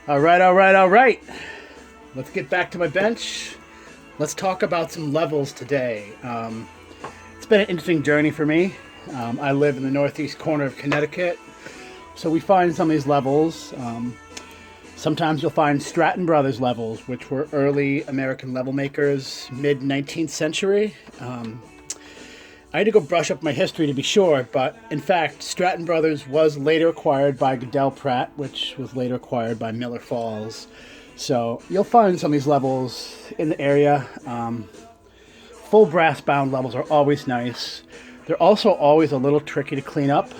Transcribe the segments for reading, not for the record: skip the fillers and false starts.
All right. Let's get back to my bench. Let's talk about some levels today. It's been an interesting journey for me. I live in the northeast corner of Connecticut, so we find some of these levels. Sometimes you'll find Stratton Brothers levels, which were early American level makers, mid 19th century. I had to go brush up my history to be sure, but in fact, Stratton Brothers was later acquired by Goodell-Pratt, which was later acquired by Miller Falls. So you'll find some of these levels in the area. Full brass bound levels are always nice. They're also always a little tricky to clean up.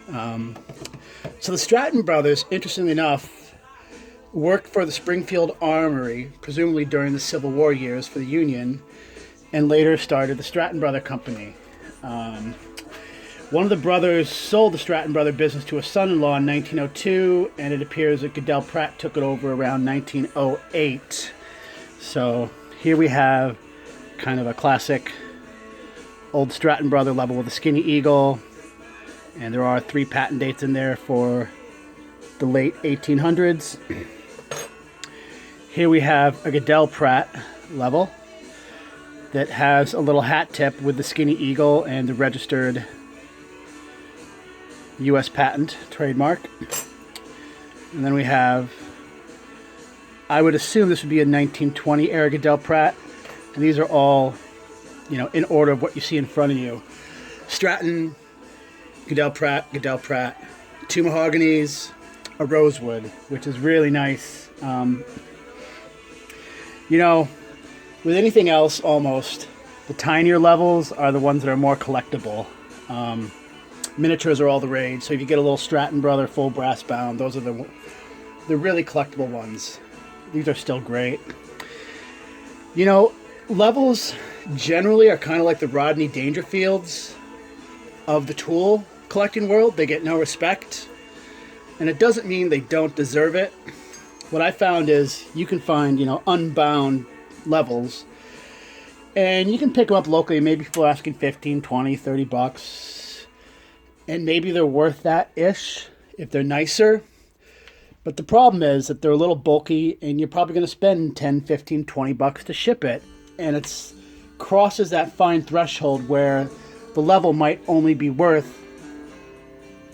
So the Stratton Brothers, interestingly enough, worked for the Springfield Armory, presumably during the Civil War years for the Union, and later started the Stratton Brother Company. One of the brothers sold the Stratton Brother business to a son-in-law in 1902, and it appears that Goodell-Pratt took it over around 1908. So here we have kind of a classic old Stratton Brother level with a skinny eagle, and there are 3 patent dates in there for the late 1800s. Here we have a Goodell-Pratt level that has a little hat tip with the skinny eagle and the registered U.S. patent trademark. And then we have, I would assume this would be a 1920 era Goodell-Pratt. And these are all, in order of what you see in front of you. Stratton, Goodell-Pratt, Goodell-Pratt, 2 mahoganies, a rosewood, which is really nice. With anything else, almost, the tinier levels are the ones that are more collectible. Miniatures are all the rage, so if you get a little Stratton Brother full brass bound, those are the really collectible ones. These are still great. Levels generally are kind of like the Rodney Dangerfields of the tool collecting world. They get no respect, and it doesn't mean they don't deserve it. What I found is you can find, unbound levels, and you can pick them up locally. Maybe people are asking 15, 20, 30 bucks, and maybe they're worth that ish if they're nicer. But the problem is that they're a little bulky, and you're probably going to spend 10, 15, 20 bucks to ship it, and it crosses that fine threshold where the level might only be worth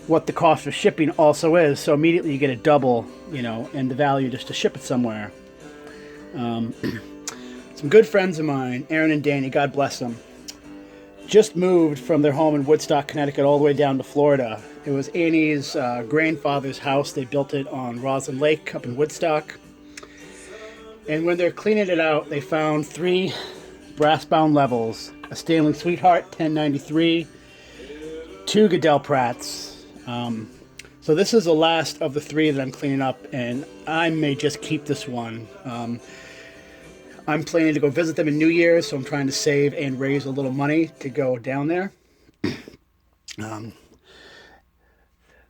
what the cost of shipping also is. So immediately you get a double, in the value just to ship it somewhere. Some good friends of mine, Aaron and Danny, God bless them, just moved from their home in Woodstock, Connecticut, all the way down to Florida. It was Annie's grandfather's house. They built it on Roslyn Lake up in Woodstock. And when they're cleaning it out, they found 3 brass-bound levels, a Stanley Sweetheart 1093, 2 Goodell-Pratts. So this is the last of the 3 that I'm cleaning up, and I may just keep this one. I'm planning to go visit them in New Year's, so I'm trying to save and raise a little money to go down there.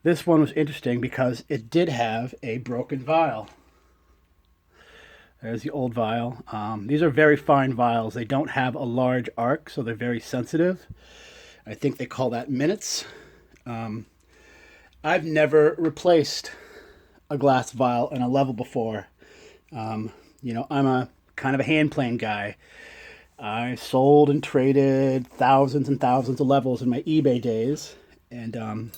This one was interesting because it did have a broken vial. There's the old vial. These are very fine vials. They don't have a large arc, so they're very sensitive. I think they call that minutes. I've never replaced a glass vial in a level before. I'm a kind of a hand plane guy. I sold and traded thousands and thousands of levels in my eBay days. And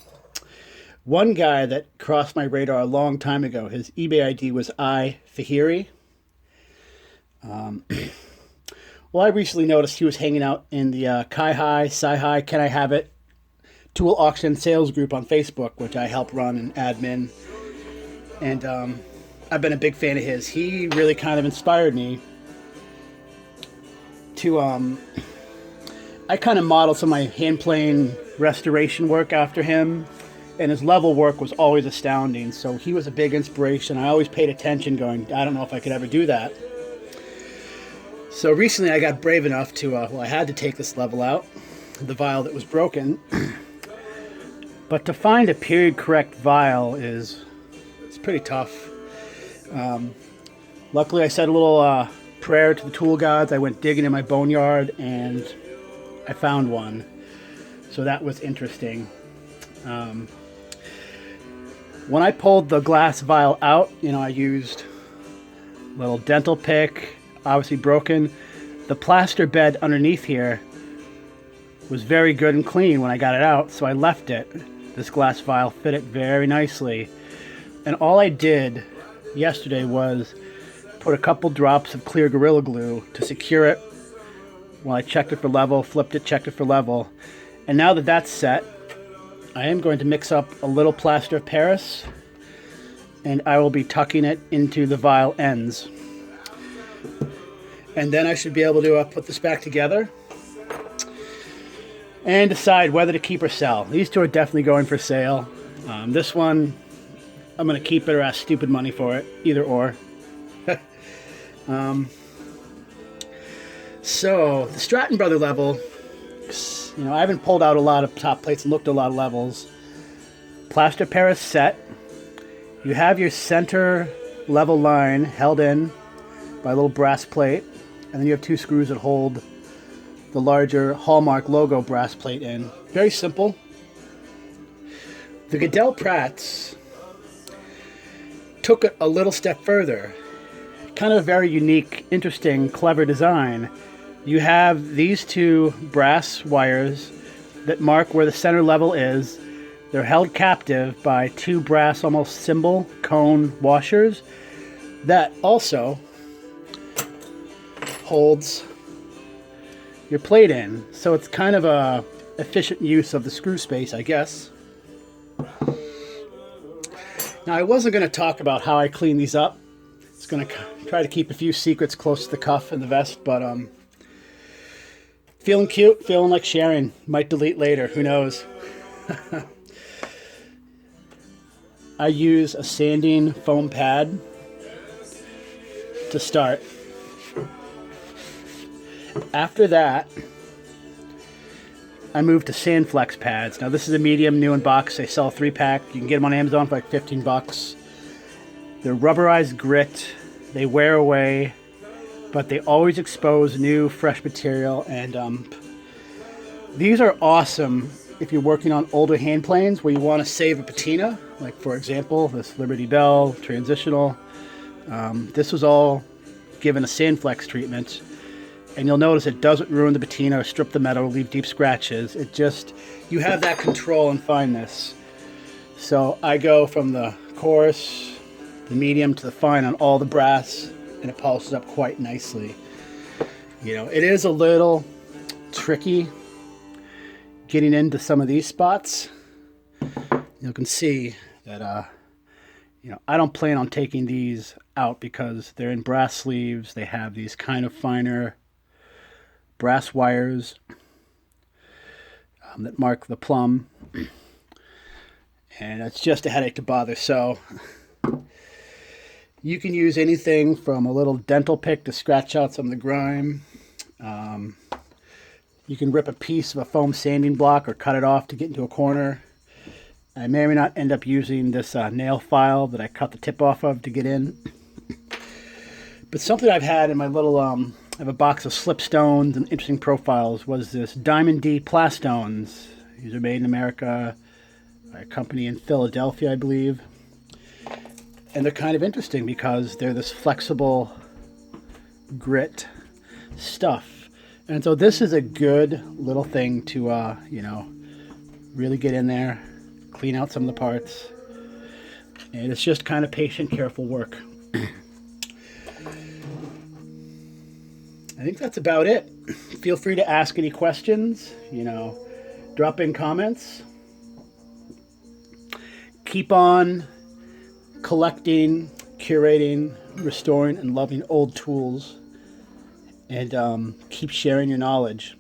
one guy that crossed my radar a long time ago, his eBay ID was Fahiri. Well, I recently noticed he was hanging out in the Kai-Hi, Sci-Hi, Can I Have It tool auction sales group on Facebook, which I help run and admin. And I've been a big fan of his. He really kind of inspired me to, I kind of modeled some of my hand plane restoration work after him, and his level work was always astounding. So he was a big inspiration. I always paid attention going, I don't know if I could ever do that. So recently I got brave enough to, I had to take this level out, the vial that was broken. But to find a period correct vial it's pretty tough. Luckily I said a little prayer to the tool gods. I went digging in my boneyard and I found one. So that was interesting. When I pulled the glass vial out, you know, I used a little dental pick, obviously broken. The plaster bed underneath here was very good and clean when I got it out, so I left it. This glass vial fit it very nicely. And all I did yesterday was put a couple drops of clear Gorilla Glue to secure it while I checked it for level, flipped it, checked it for level. And now that that's set, I am going to mix up a little plaster of Paris, and I will be tucking it into the vial ends. And then I should be able to put this back together and decide whether to keep or sell. These two are definitely going for sale. This one, I'm going to keep it or ask stupid money for it, either or. So, the Stratton brother level, you know, I haven't pulled out a lot of top plates and looked at a lot of levels. Plaster Paris set. You have your center level line held in by a little brass plate, and then you have two screws that hold the larger Hallmark logo brass plate in. Very simple. The Goodell-Pratts took it a little step further. Kind of a very unique, interesting, clever design. You have these two brass wires that mark where the center level is. They're held captive by two brass, almost cymbal cone washers that also holds your plate in. So it's kind of a efficient use of the screw space, I guess. Now, I wasn't going to talk about how I clean these up. It's going to try to keep a few secrets close to the cuff and the vest, but feeling cute, feeling like sharing. Might delete later, who knows. I use a sanding foam pad to start. After that, I moved to Sandflex pads. Now this is a medium, new in box. They sell a 3-pack. You can get them on Amazon for like 15 bucks. They're rubberized grit. They wear away, but they always expose new, fresh material. And these are awesome if you're working on older hand planes where you want to save a patina. Like for example, this Liberty Bell Transitional. This was all given a Sandflex treatment. And you'll notice it doesn't ruin the patina or strip the metal or leave deep scratches. It just, you have that control and fineness. So I go from the coarse, the medium to the fine on all the brass, and it polishes up quite nicely. You know, it is a little tricky getting into some of these spots. You can see that, you know, I don't plan on taking these out because they're in brass sleeves. They have these kind of finer brass wires that mark the plumb, and it's just a headache to bother. So you can use anything from a little dental pick to scratch out some of the grime. You can rip a piece of a foam sanding block or cut it off to get into a corner. I may or may not end up using this nail file that I cut the tip off of to get in. But something I've had in my little I have a box of slipstones and interesting profiles was this Diamond D Plastones. These are made in America by a company in Philadelphia, I believe. And they're kind of interesting because they're this flexible grit stuff. And so this is a good little thing to, you know, really get in there, clean out some of the parts. And it's just kind of patient, careful work. I think that's about it. Feel free to ask any questions, you know, drop in comments. Keep on collecting, curating, restoring, and loving old tools. And keep sharing your knowledge.